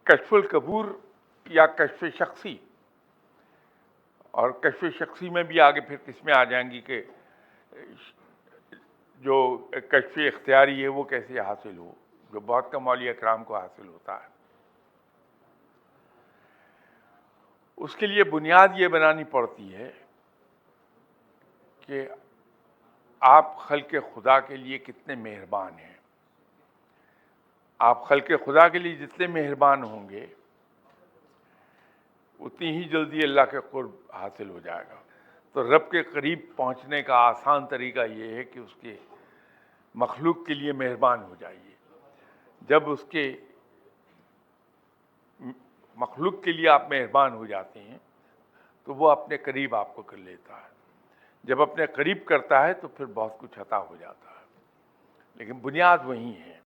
कश्फुल कबूर या कश्फ शख्सी, और कश्फ शख्सी में भी आगे फिर किस्में आ जाएंगी कि जो कश्फ इख्तियारी है वो कैसे हासिल हो, जो बहुत कम औलिया किराम को हासिल होता है। उसके लिए बुनियाद ये बनानी पड़ती है कि आप खल्क़े खुदा के लिए कितने मेहरबान हैं। आप खल्क़े खुदा के लिए जितने मेहरबान होंगे उतनी ही जल्दी अल्लाह के क़ुर्ब हासिल हो जाएगा। तो रब के करीब पहुंचने का आसान तरीका ये है कि उसके मखलूक के लिए मेहरबान हो जाइए। जब उसके मखलूक के लिए आप मेहरबान हो जाते हैं तो वो अपने करीब आपको कर लेता है। जब अपने करीब करता है तो फिर बहुत कुछ अता हो जाता है, लेकिन बुनियाद वही है।